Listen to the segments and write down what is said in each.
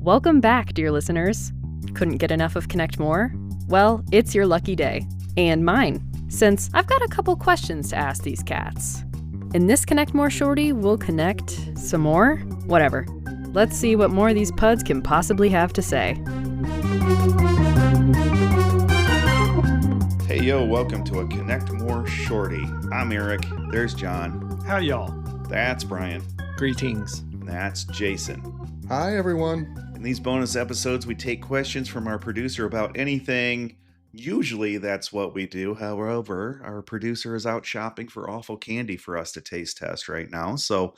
Welcome back, dear listeners. Couldn't get enough of Connect More? Well, it's your lucky day. And mine, since I've got a couple questions to ask these cats. In this Connect More shorty, we'll connect some more? Whatever. Let's see what more these puds can possibly have to say. Hey, yo, welcome to a Connect More shorty. I'm Eric. There's John. How y'all? That's Brian. Greetings. And that's Jason. Hi, everyone. In these bonus episodes, we take questions from our producer about anything. Usually that's what we do. However, our producer is out shopping for awful candy for us to taste test right now. So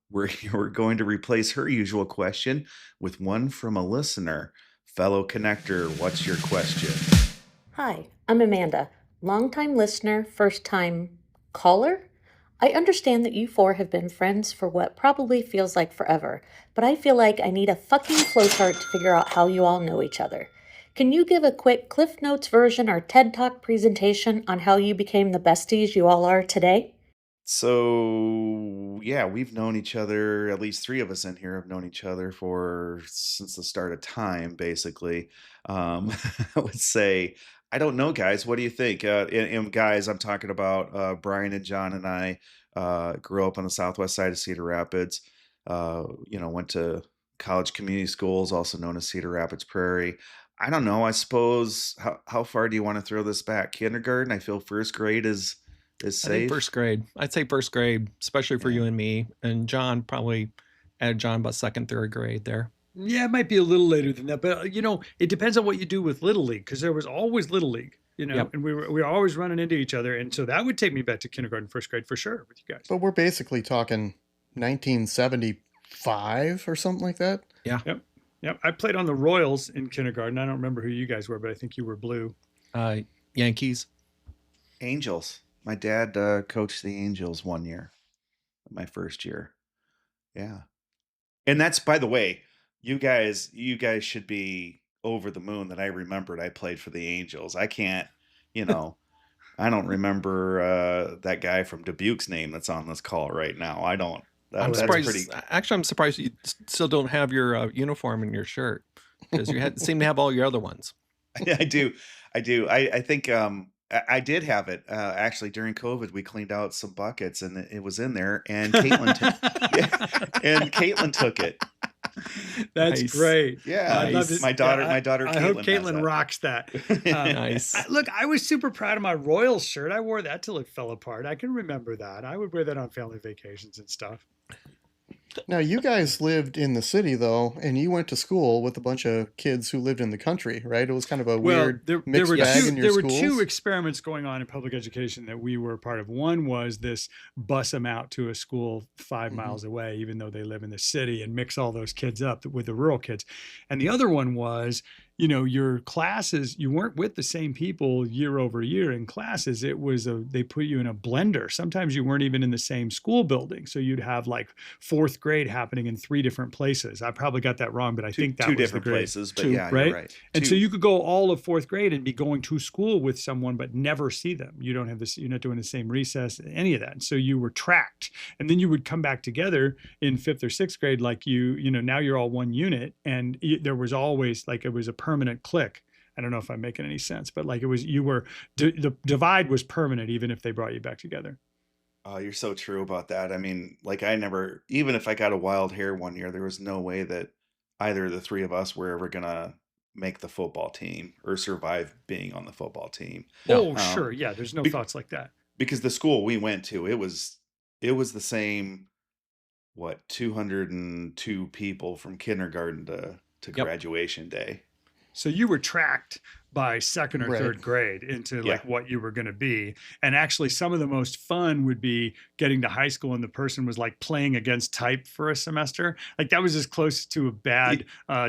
we're going to replace her usual question with one from a listener. Fellow connector, what's your question? Hi, I'm Amanda. Longtime listener, first-time caller? I understand that you four have been friends for what probably feels like forever, but I feel like I need a fucking flowchart to figure out how you all know each other. Can you give a quick Cliff Notes version or TED Talk presentation on how you became the besties you all are today? So, yeah, we've known each other, at least three of us in here have known each other since the start of time, basically. I would say, I don't know, guys. What do you think? And guys, I'm talking about Brian and John and I grew up on the southwest side of Cedar Rapids. Went to college community schools, also known as Cedar Rapids Prairie. I don't know. I suppose, how far do you want to throw this back? Kindergarten? I feel first grade is safe. I think first grade. I'd say first grade, especially for you and me. And John, probably added John about second, third grade there. Yeah, it might be a little later than that, but it depends on what you do with Little League, because there was always Little League, Yep. and we were always running into each other, and so that would take me back to kindergarten, first grade for sure with you guys. But we're basically talking 1975 or something like that. Yeah. Yep. I played on the Royals in kindergarten. I don't remember who you guys were, but I think you were blue. Yankees. Angels. My dad coached the Angels one year, my first year. Yeah. And that's, by the way, you guys should be over the moon that I remembered I played for the Angels. I can't, I don't remember that guy from Dubuque's name that's on this call right now. I don't. I'm surprised. Actually, I'm surprised you still don't have your uniform in your shirt, because you seem to have all your other ones. I do. I think I did have it. Actually, during COVID, we cleaned out some buckets and it was in there, and Caitlin took it. That's nice. Great. Yeah, nice. My daughter. I Caitlin hope Caitlin rocks that. Nice. Look, I was super proud of my Royals shirt. I wore that till it fell apart. I can remember that. I would wear that on family vacations and stuff. Now, you guys lived in the city, though, and you went to school with a bunch of kids who lived in the country, right? It was kind of a weird mixed bag in your schools. There were two experiments going on in public education that we were a part of. One was this bus them out to a school 5 miles away, even though they live in the city, and mix all those kids up with the rural kids. And the other one was, your classes, you weren't with the same people year over year in classes. It was they put you in a blender. Sometimes you weren't even in the same school building. So you'd have like fourth grade happening in 3 different places. I probably got that wrong, but I think that was 2 different places, but yeah, right? You're right. And so you could go all of fourth grade and be going to school with someone, but never see them. You don't have this, you're not doing the same recess, any of that. And so you were tracked, and then you would come back together in 5th or 6th grade. Like now you're all one unit, and there was always it was a permanent click. I don't know if I'm making any sense, but the divide was permanent, even if they brought you back together. Oh, you're so true about that. I mean, even if I got a wild hair one year, there was no way that either of the three of us were ever going to make the football team or survive being on the football team. No. Oh, sure. Yeah. There's no thoughts like that. Because the school we went to, it was the same, 202 people from kindergarten to graduation day. So you were tracked by second or third grade into what you were going to be. And actually some of the most fun would be getting to high school and the person was playing against type for a semester. That was as close to a bad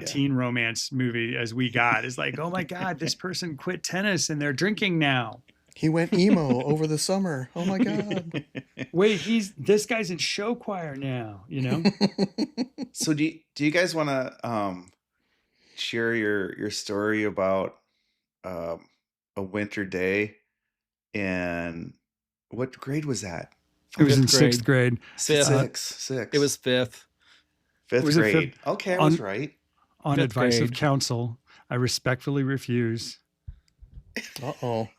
teen romance movie as we got. It's oh my God, this person quit tennis and they're drinking now. He went emo over the summer. Oh my God. Wait, this guy's in show choir now, So do you guys want to share your story about a winter day, and what grade was that? It was in 6th grade. Six. It was fifth. Fifth Was it grade. fifth? Okay, I was right. On Fifth advice of grade. counsel, I respectfully refuse. Uh-oh.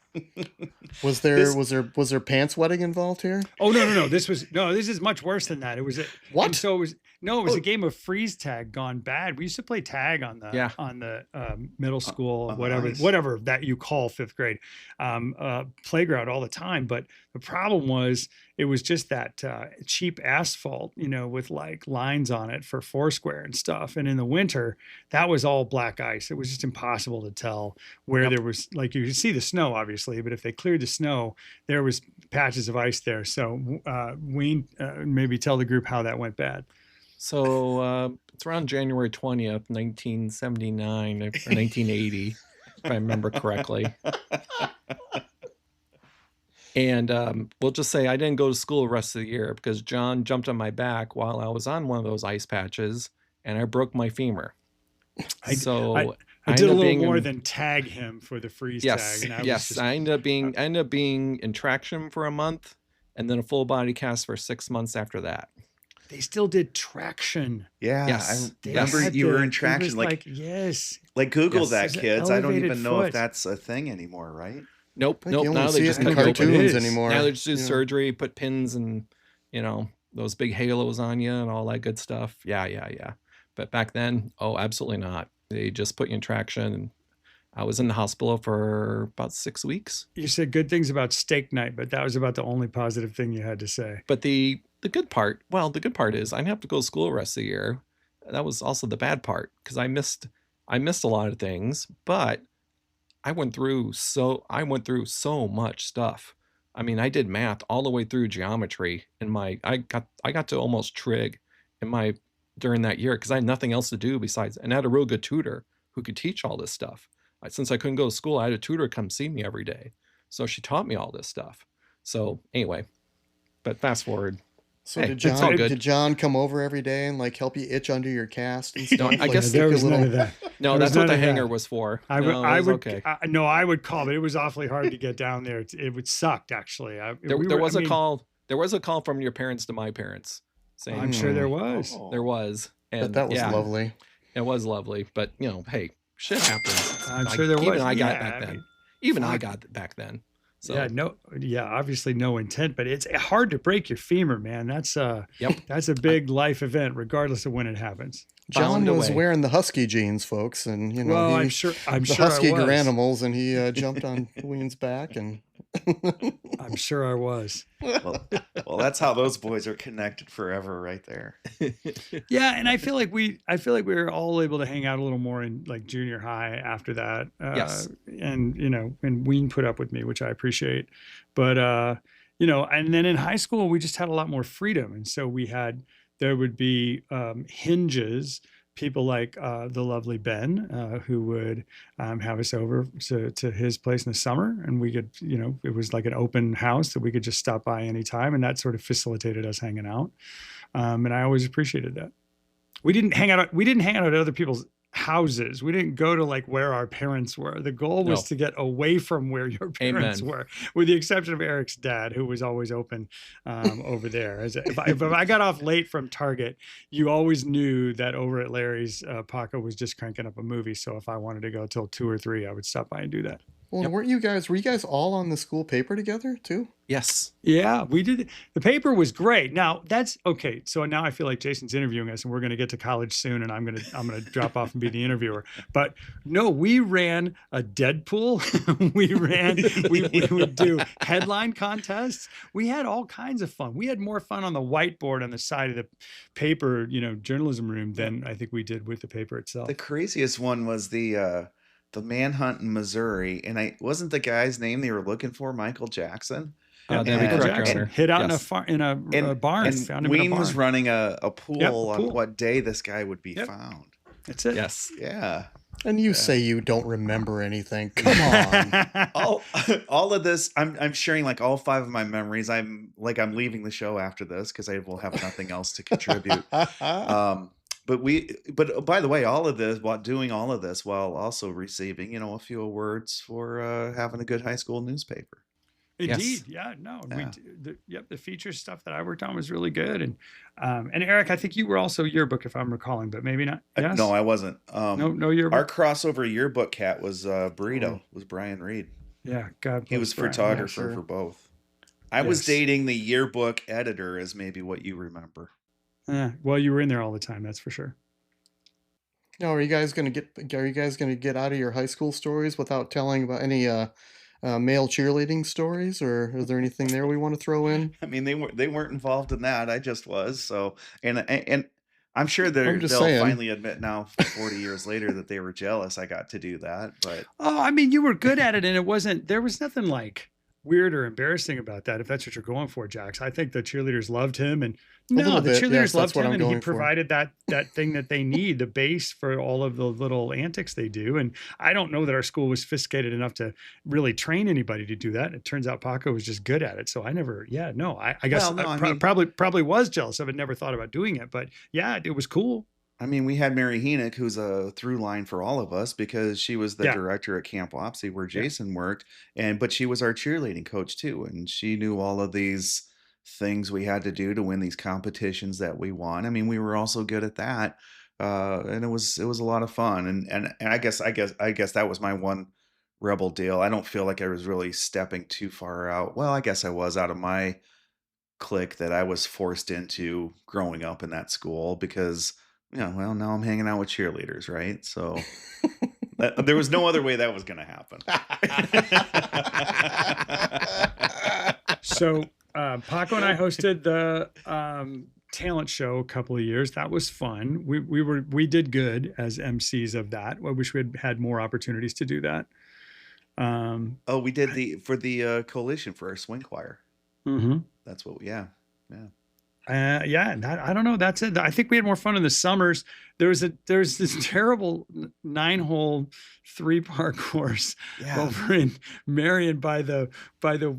Was This there pants wetting involved here? Oh no! This is much worse than that. It was What? And so it was Oh. a game of freeze tag gone bad. We used to play tag on the Yeah. middle school, on the ice. whatever that you call fifth grade playground all the time. But the problem was it was just that cheap asphalt, with like lines on it for Foursquare and stuff. And in the winter, that was all black ice. It was just impossible to tell where there was, like, you could see the snow obviously, but if they cleared the snow, there was patches of ice there. So Ween, maybe tell the group how that went bad. So it's around January 20th, 1979 or 1980, if I remember correctly. And we'll just say I didn't go to school the rest of the year because John jumped on my back while I was on one of those ice patches, and I broke my femur. I did a ended up little being more in- than tag him for the freeze Yes, tag. And I yes. was I ended up being in traction for a month, and then a full body cast for 6 months after that. they still did traction. Yeah, Yes. I remember had you were in it traction. was Like yes. Google Yes. that, There's an kids. I don't even elevated know if foot. that's a thing anymore, right? Nope, I think you Now only they see just it in cut you open. It cartoons is. anymore. Now they just do you know. surgery, put pins and those big halos on you and all that good stuff. Yeah. But back then, oh, absolutely not. They just put you in traction. And I was in the hospital for about 6 weeks. You said good things about steak night, but that was about the only positive thing you had to say. But the good part is I didn't have to go to school the rest of the year. That was also the bad part because I missed a lot of things, but I went through so much stuff. I mean, I did math all the way through geometry I got to almost trig during that year because I had nothing else to do besides, and I had a real good tutor who could teach all this stuff. Since I couldn't go to school, I had a tutor come see me every day. So she taught me all this stuff. So anyway, but fast forward. So Hey, did it's all good. Did John come over every day and like help you itch under your cast and stuff? I Like, guess stick there a was little- none of that. No, There was that's what none the of hanger that. was for. I would, No, it I was would, okay. I would call, but it was awfully hard to get down there. It would sucked actually. There was a call. There was a call from your parents to my parents saying I'm sure there was. Oh. there was, and But that was yeah, lovely. It was lovely. But hey, shit happens. I'm sure there even was. I got Yeah, back I then. mean, Even I fuck. got it back then. So Obviously no intent, but it's hard to break your femur, man. That's Yep. that's a big life event, regardless of when it happens. John Bound was away. wearing the husky jeans, folks, and Well, I'm the sure I husky was. are animals, and he jumped on Ween's back, and I'm sure I was. Well, that's how those boys are connected forever, right there. Yeah, and I feel like we were all able to hang out a little more in like junior high after that. Yes. And and Ween put up with me, which I appreciate. But and then in high school we just had a lot more freedom, and so there would be hinges. People like the lovely Ben, who would have us over to his place in the summer, and we could, it was like an open house that we could just stop by anytime, and that sort of facilitated us hanging out. And I always appreciated that. We didn't hang out at other people's houses. We didn't go to like where our parents were. The goal was No. to get away from where your parents Amen. were, with the exception of Eric's dad, who was always open over there. If I got off late from Target, you always knew that over at Larry's, Paco was just cranking up a movie. So if I wanted to go till 2 or 3, I would stop by and do that. well, Yep. were you guys all on the school paper together too? Yes. Yeah, we did. The paper was great. Now that's okay. So now I feel like Jason's interviewing us, and we're going to get to college soon, and I'm gonna drop off and be the interviewer. But no, we ran a Deadpool. we would do headline contests. We had all kinds of fun. We had more fun on the whiteboard on the side of the paper, journalism room than I think we did with the paper itself. The craziest one was the manhunt in Missouri, and wasn't the guy's name they were looking for Michael Jackson? That'd be Michael correct, Jackson Your Honor. Hid out Yes. in a barn. And Found him in a Ween barn. was running a pool on pool. what day this guy would be Yep. found. That's it. Yes. Yeah. And you say you don't remember anything? Come on. all of this, I'm sharing like all 5 of my memories. I'm leaving the show after this because I will have nothing else to contribute. But by the way, all of this while doing all of this while also receiving, a few awards for having a good high school newspaper. Indeed. Yeah. No. Yeah. The feature stuff that I worked on was really good. And Eric, I think you were also yearbook, if I'm recalling, but maybe not. Yes? No, I wasn't. No yearbook. Our crossover yearbook cat was Burrito. Was Brian Reed. Yeah. God He bless was Brian. photographer sure. for both. I was Yes. dating the yearbook editor, as maybe what you remember. Well, you were in there all the time. That's for sure. Now, are you guys gonna get out of your high school stories without telling about any male cheerleading stories, or is there anything there we want to throw in? I mean, they weren't involved in that. I just was. So, and I'm sure I'm just they'll saying. finally admit now, 40 years later, that they were jealous I got to do that. But Oh, I mean, you were good at it, and there was nothing like weird or embarrassing about that, if that's what you're going for, Jax. I think the cheerleaders loved him, and little the bit, cheerleaders yes, that's loved what him, I'm and he going for. provided that thing that they need, the base for all of the little antics they do. And I don't know that our school was sophisticated enough to really train anybody to do that. It turns out Paco was just good at it. So I never, I guess Well, no, I I mean- probably was jealous of it, never thought about doing it, but yeah, it was cool. I mean, we had Mary Heenick, who's a through line for all of us because she was the Yeah. director at Camp Wapsie where Yeah. Jason worked, but she was our cheerleading coach too, and she knew all of these things we had to do to win these competitions that we won. I mean, we were also good at that, and it was a lot of fun. And I guess that was my one rebel deal. I don't feel like I was really stepping too far out. Well, I guess I was out of my clique that I was forced into growing up in that school because. Yeah, well, now I'm hanging out with cheerleaders, right? So there was no other way that was going to happen. So Paco and I hosted the talent show a couple of years. That was fun. We did good as MCs of that. I wish we had more opportunities to do that. Oh, we did for the coalition for our swing choir. Mm-hmm. That's what. Yeah. I don't know. That's it. I think we had more fun in the summers. There's this terrible 9-hole 3-part course over in Marion by the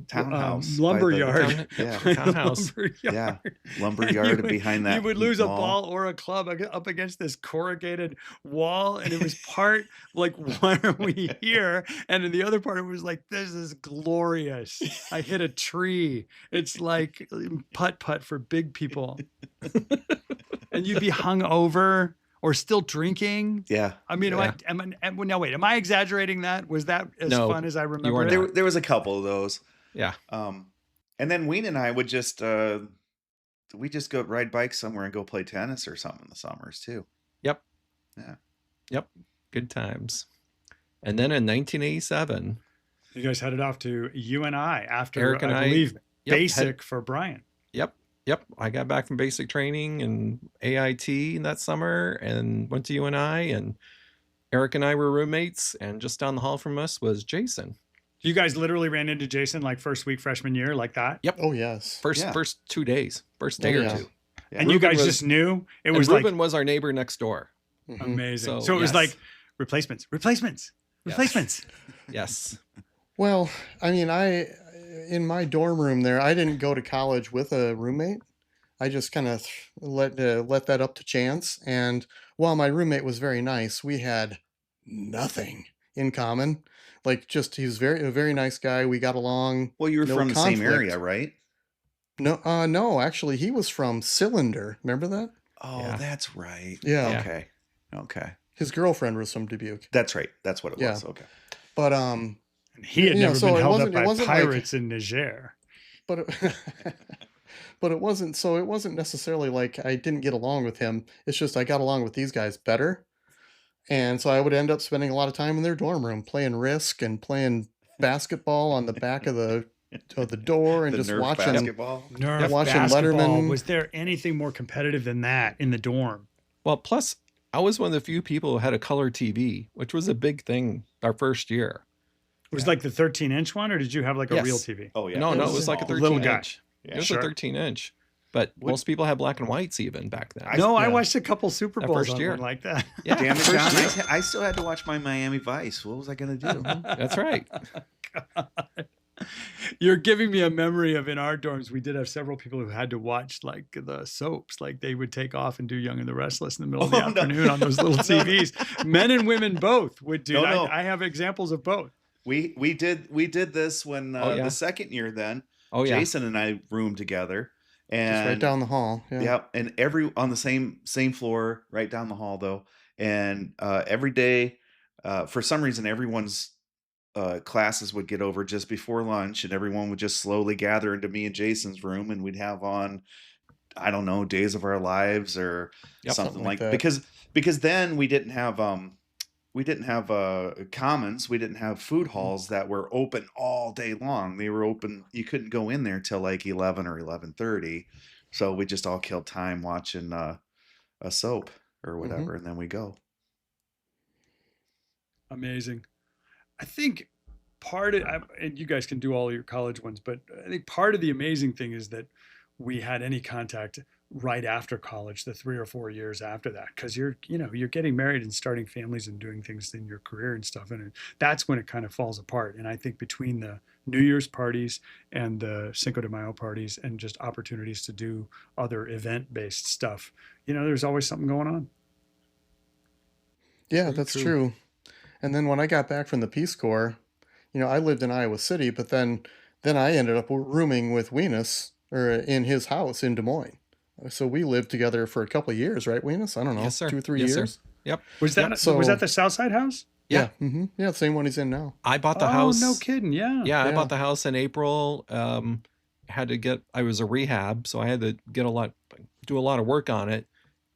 Townhouse, lumber by the yard. Townhouse. Yeah, lumber yard behind that. You would lose a wall. ball or a club up against this corrugated wall, and it was part like, why are we here? And in the other part, it was like, this is glorious. I hit a tree. It's like putt for big people, and you'd be hung over or still drinking. Yeah. I mean, yeah. am I exaggerating that? Was that as fun as I remember? you were it? There was a couple of those. Yeah. And then Ween and I would just we just go ride bikes somewhere and go play tennis or something in the summers too. Yep. Yeah. Yep. Good times. And then in 1987, You guys headed off to UNI after, Eric and I I- believe, Yep, basic for Brian. Yep. I got back from basic training and AIT that summer and went to UNI, and Eric and I were roommates, and just down the hall from us was Jason. You guys literally ran into Jason like first week freshman year, like that? Yep. Oh yes. First 2 days, first day Oh, or yeah. two. Yeah. And you Ruben guys was- just knew? It And was Ruben was our neighbor next door. Mhm. like amazing. So, So it was yes. like replacements. Yes. Yes. Well, I mean, in my dorm room there, I didn't go to college with a roommate. I just kind of let that up to chance. And while my roommate was very nice, we had nothing in common. Like, just he was a very nice guy. We got along. Well, you were No from the same conflict. area, right? No, actually, he was from Cylinder. Remember that? Oh, Yeah. that's right. Yeah. Yeah. Okay. His girlfriend was from Dubuque. That's right. That's what it Yeah. was. Okay. But And he had You know, never so been it held up wasn't- it by wasn't like- pirates in Niger. but it, but it wasn't necessarily like I didn't get along with him. It's just I got along with these guys better. And so I would end up spending a lot of time in their dorm room playing Risk and playing basketball on the back of the door and The just Nerf watching. basketball. Nerf watching basketball. Letterman. Was there anything more competitive than that in the dorm? Well, plus I was one of the few people who had a color TV, which was a big thing our first year. It was like the 13-inch one, or did you have like a Yes. real TV? Oh yeah. No, it it was was like a small. 13 Little guy. inch. Yeah. It was Sure. a 13 inch. But What- most people had black and whites even back then. No, I yeah. watched a couple Super That Bowls first on year. one like that. Yeah, Damn it, first John! year. I still had to watch my Miami Vice. What was I gonna do? That's right. You're giving me a memory of in our dorms, we did have several people who had to watch like the soaps. Like they would take off and do Young and the Restless in the middle of the Oh, no. afternoon on those little TVs. Men and women both would do. No, no. I have examples of both. we did this when Oh yeah. the second year. Then Oh yeah. Jason and I roomed together, Just right down and the hall. Yeah. yeah, and every on the same floor, right down the hall though, and every day, for some reason, everyone's classes would get over just before lunch, and everyone would just slowly gather into me and Jason's room, and we'd have on, I don't know, Days of Our Lives or Yep. something Something like like, that. because then we didn't have commons, we didn't have food Mhm. halls that were open all day long. They were open, you couldn't go in there till like 11 or 11:30. So we just all killed time watching a soap or Mhm. whatever, and then we go. Amazing. I think and you guys can do all your college ones, but I think part of the amazing thing is that we had any contact right after college, the 3 or 4 years after that, because you're getting married and starting families and doing things in your career and stuff, and that's when it kind of falls apart. And I think between the New Year's parties and the Cinco de Mayo parties and just opportunities to do other event-based stuff, there's always something going on. Yeah, Very that's true. true. And then when I got back from the Peace Corps, I lived in Iowa City, but then I ended up rooming with Weenus or in his house in Des Moines. So we lived together for a couple of years, right, Weenus? I don't know, Yes, sir. 2 or 3 Yes, sir. years. Yep. Was Yep. that So the Southside house? Yeah. yeah, the same one he's in now. I bought the Oh, house. no kidding. Yeah. Yeah, I Yeah. bought the house in April. I was a rehab, so I had to do a lot of work on it.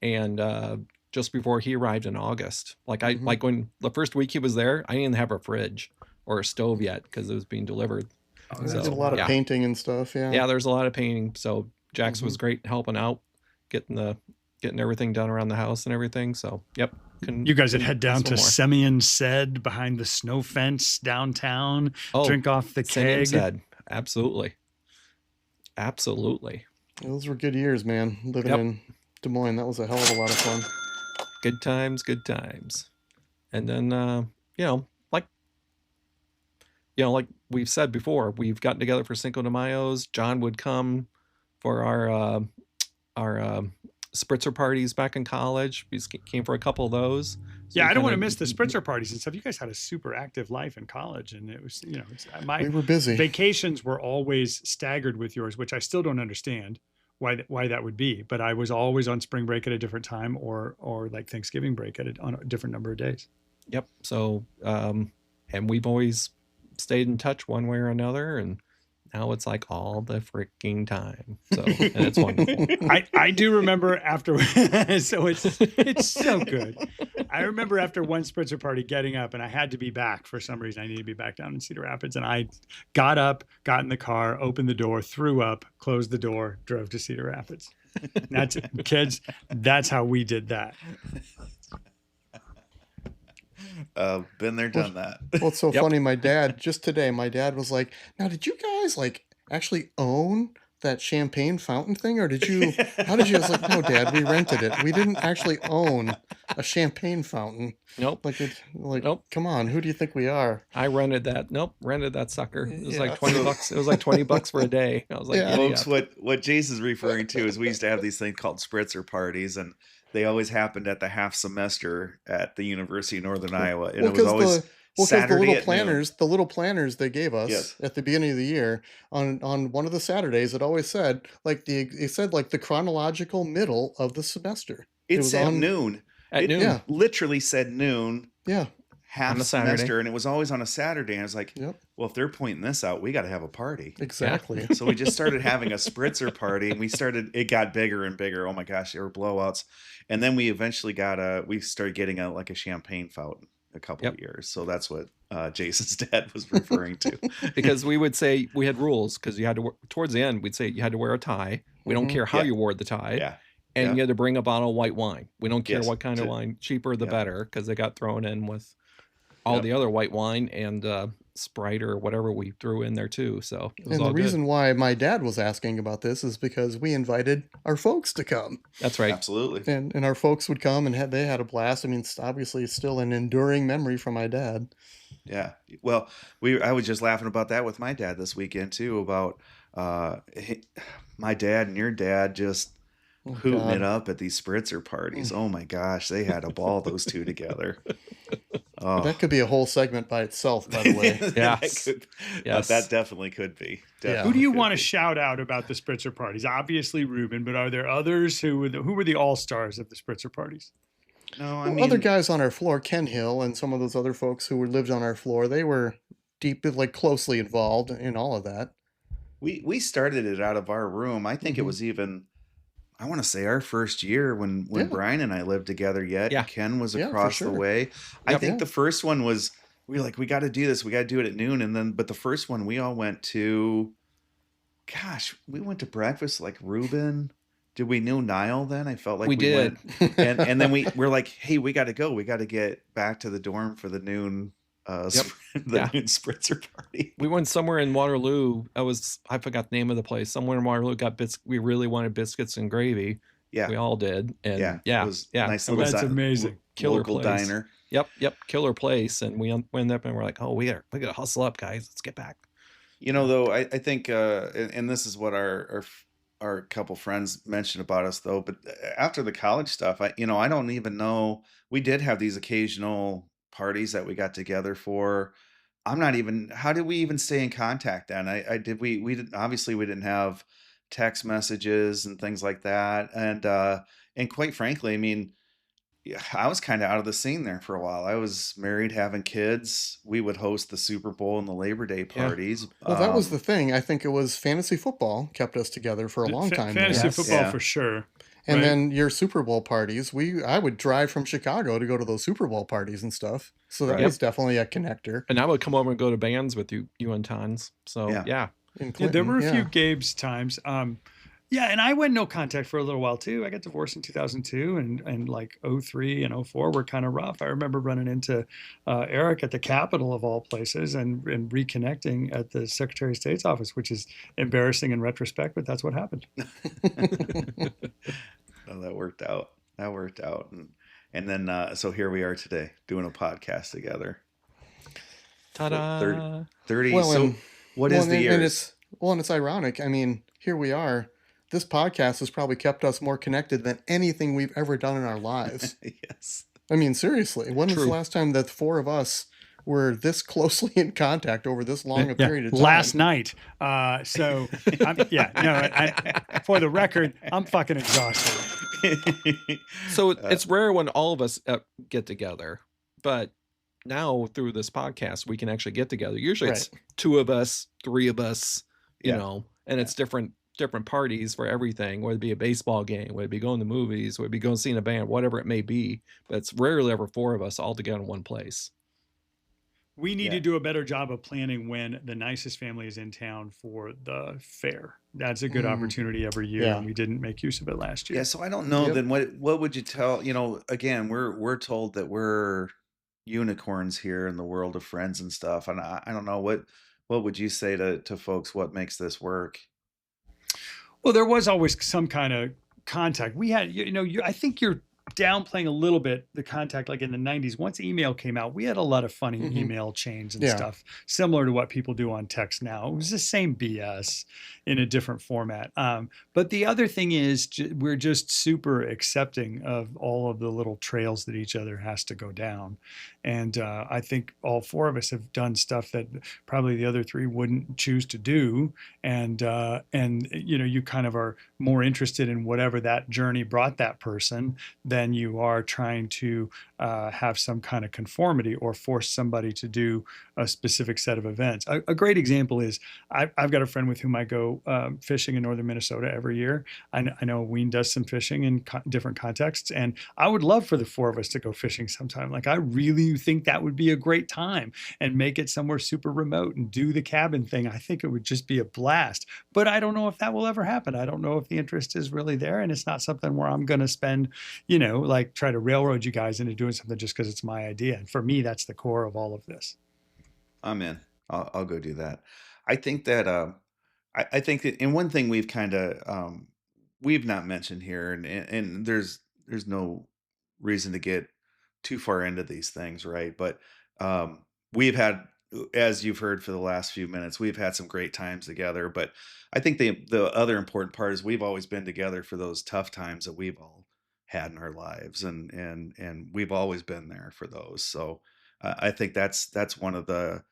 And just before he arrived in August, Mhm. like when the first week he was there, I didn't have a fridge or a stove yet because it was being delivered. Oh, Yeah, that's did a lot of yeah. painting and stuff. Yeah. Yeah, there's a lot of painting. So Jax was Mhm. great helping out, getting everything done around the house and everything. So yep. You guys would head down ask to for more. Semyon Said behind the snow fence downtown, Oh, drink off the Simeon keg. said, absolutely. Those were good years, man. Living Yep. in Des Moines, that was a hell of a lot of fun. Good times. And then like we've said before, we've gotten together for Cinco de Mayo's. John would come for our Spritzer parties back in college. We came for a couple of those. So Yeah, we I don't want to kinda- miss the Spritzer parties and stuff. You guys had a super active life in college, and it was, my We were busy. vacations were always staggered with yours, which I still don't understand why that would be. But I was always on spring break at a different time, or like Thanksgiving break on a different number of days. Yep. So and we've always stayed in touch one way or another, and now it's like all the freaking time. So and it's wonderful. I do remember after, so it's so good. I remember after one Spritzer party getting up, and I had to be back for some reason. I needed to be back down in Cedar Rapids, and I got up, got in the car, opened the door, threw up, closed the door, drove to Cedar Rapids. That's kids. That's how we did that. Been there, done that. Well, it's so Yep. funny. Just today, my dad was like, "Now, did you guys actually own that champagne fountain thing, or how did you?" I was like, "No, Dad, we rented it. We didn't actually own a champagne fountain. Nope. Nope. Come on, who do you think we are?" I rented that. Nope, rented that sucker. It was Yeah. like $20. It was like $20 for a day. I was like, Yeah. giddy Folks, up. what Jason's referring to is we used to have these things called Spritzer parties, and they always happened at the half semester at the University of Northern Iowa, and Well, it was always the Saturday little at noon. the little planners they gave us Yes. at the beginning of the year on one of the Saturdays, it always said the chronological middle of the semester. It was said on noon. At It noon. Yeah. literally said noon, Yeah. half On a Saturday. semester, and it was always on a Saturday. And I was like, Yep. well, if they're pointing this out, we got to have a party. Exactly. So we just started having a Spritzer party, and it got bigger and bigger. Oh my gosh, there were blowouts. And then we eventually we started getting a champagne fountain a couple Yep. of years. So that's what Jason's dad was referring to. Because we would say we had rules because you had to towards the end we'd say you had to wear a tie. We don't Mhm. care how Yeah. you wore the tie. Yeah. And Yeah. you had to bring a bottle of white wine. We don't care Yes, what kind of to- wine, cheaper the yeah. better, because they got thrown in with all Yep. the other white wine and Sprite or whatever we threw in there too. So it was And the all good. reason why my dad was asking about this is because we invited our folks to come, That's right. Absolutely. and our folks would come and they had a blast. I mean, obviously, it's still an enduring memory from my dad. Yeah. Well, I was just laughing about that with my dad this weekend too, about my dad and your dad just Oh, hooting God. it up at these Spritzer parties. Oh my gosh, they had a ball, those two together. Oh, That could be a whole segment by itself, by the way. that Yes. could, Yes. that definitely could be. Yeah. Who Definitely do you could want to be. shout out about the Spritzer parties? Obviously Ruben, but are there others who were the all-stars of the Spritzer parties? No, I Well, other mean, guys on our floor, Ken Hill and some of those other folks who lived on our floor, they were like closely involved in all of that. we started it out of our room. I think it Mhm. was even, I want to say our first year when Yeah. Brian and I lived together yet. Yeah. Ken was Yeah, for across the sure. way. I Yep. think Yeah. the first one was, we were like, we got to do this. We got to do it at noon. And then, but the first one we all went to, gosh, we went to breakfast like Ruben. Did we know Niall then? I felt like We did. went, and then we're like, hey, we got to go. We got to get back to the dorm for the noon, Yep. the Yeah. noon Spritzer party. We went somewhere in Waterloo. I forgot the name of the place. Somewhere in Waterloo got we really wanted biscuits and gravy. Yeah, We all did. And yeah, yeah. It was Yeah. nice And little That's amazing. Killer local place. diner. Yep. Killer place. And we went up and we're like, oh, we gotta hustle up, guys. Let's get back. You know, though, I think, and this is what our couple friends mentioned about us, though. But after the college stuff, I don't even know. We did have these occasional parties that we got together for. I'm not even. How did we even stay in contact then? I did. We didn't. Obviously, we didn't have text messages and things like that. And quite frankly, I mean, yeah, I was kind of out of the scene there for a while. I was married, having kids. We would host the Super Bowl and the Labor Day Yeah. parties. Well, that was the thing. I think it was fantasy football kept us together for a long time. Fantasy there. Yes. football Yeah. for sure. And right? then your Super Bowl parties, I would drive from Chicago to go to those Super Bowl parties and stuff. So that Right. was definitely a connector. And I would come over and go to bands with you and Tons. So Yeah. yeah. In Yeah, Clinton, there were a yeah. few Gabe's times. Yeah, and I went no contact for a little while too. I got divorced in 2002, and like 03 and 04 were kind of rough. I remember running into Eric at the Capitol of all places and reconnecting at the Secretary of State's office, which is embarrassing in retrospect, but that's what happened. No, that worked out. That worked out. And then, so here we are today doing a podcast together. Ta-da. 30. Well, So and what is the and years? it's ironic. I mean, here we are. This podcast has probably kept us more connected than anything we've ever done in our lives. Yes. I mean, seriously, when was True. the last time that the four of us were this closely in contact over this long a period of time? Last night. So, for the record, I'm fucking exhausted. So it's rare when all of us get together, but now through this podcast we can actually get together. Usually it's two of us, three of us, you Yeah. know, and it's different parties for everything, whether it be a baseball game, whether it be going to movies, whether it be going seeing a band, whatever it may be. But it's rarely ever four of us all together in one place. We need Yeah. to do a better job of planning when the nicest family is in town for the fair. That's a good opportunity every year, Yeah. and we didn't make use of it last year. Yeah, so I don't know. Yep. Then what would you tell? Again, we're told that we're unicorns here in the world of friends and stuff, and I don't know what would you say to folks? What makes this work? Well, there was always some kind of contact. We had, I think you're downplaying a little bit the contact like in the 90s. Once email came out, we had a lot of funny Mhm. email chains and Yeah. stuff, similar to what people do on text now. It was the same BS in a different format. But the other thing is we're just super accepting of all of the little trails that each other has to go down. And I think all four of us have done stuff that probably the other three wouldn't choose to do. And you kind of are more interested in whatever that journey brought that person than you are trying to have some kind of conformity or force somebody to do a specific set of events. A great example is I've got a friend with whom I go fishing in northern Minnesota every year. I know Ween does some fishing in different contexts, and I would love for the four of us to go fishing sometime. Like, I really think that would be a great time, and make it somewhere super remote and do the cabin thing. I think it would just be a blast. But I don't know if that will ever happen. I don't know if the interest is really there, and it's not something where I'm going to spend, like try to railroad you guys into doing something just because it's my idea. And for me, that's the core of all of this. I'm in. I'll go do that. I think that I think that, and one thing we've kind of we've not mentioned here, and there's no reason to get too far into these things, right? But we've had, as you've heard for the last few minutes, we've had some great times together. But I think the other important part is we've always been together for those tough times that we've all had in our lives, and we've always been there for those. So I think that's one of the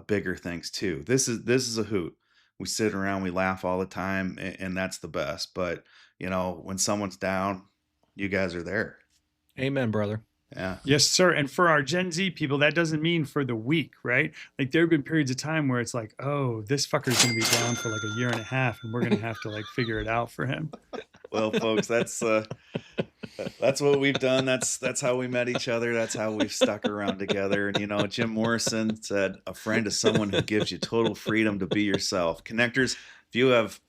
bigger things too. This is a hoot. We sit around, we laugh all the time, and that's the best. But when someone's down, you guys are there. Amen, brother. Yeah. Yes, sir. And for our Gen Z people, that doesn't mean for the week, right? Like there have been periods of time where it's like, oh, this fucker's going to be down for like a year and a half, and we're going to have to like figure it out for him. Well, folks, that's what we've done. That's how we met each other. That's how we've stuck around together. And Jim Morrison said, "A friend is someone who gives you total freedom to be yourself." Connectors, if you have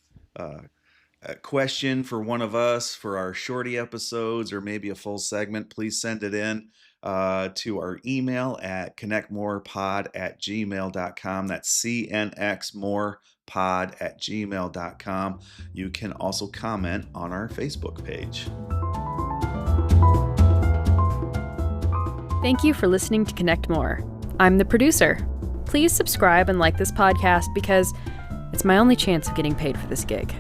a question for one of us for our shorty episodes or maybe a full segment, please send it in to our email at connectmorepod@gmail.com. That's cnxmorepod@gmail.com. You can also comment on our Facebook page. Thank you for listening to Connect More. I'm the producer. Please subscribe and like this podcast because it's my only chance of getting paid for this gig.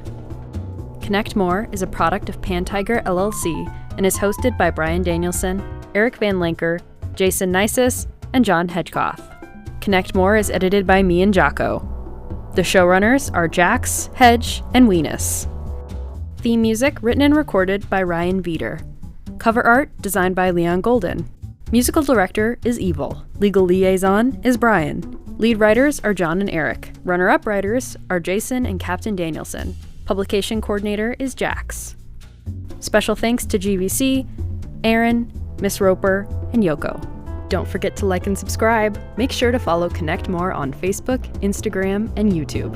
Connect More is a product of Pantiger LLC and is hosted by Brian Danielson, Eric Van Lanker, Jason Nisus, and John Hedgecoth. Connect More is edited by me and Jocko. The showrunners are Jax, Hedge, and Weenus. Theme music written and recorded by Ryan Veeder. Cover art designed by Leon Golden. Musical director is Evil. Legal liaison is Brian. Lead writers are John and Eric. Runner-up writers are Jason and Captain Danielson. Publication coordinator is Jax. Special thanks to GVC, Aaron, Miss Roper, and Yoko. Don't forget to like and subscribe. Make sure to follow Connect More on Facebook, Instagram, and YouTube.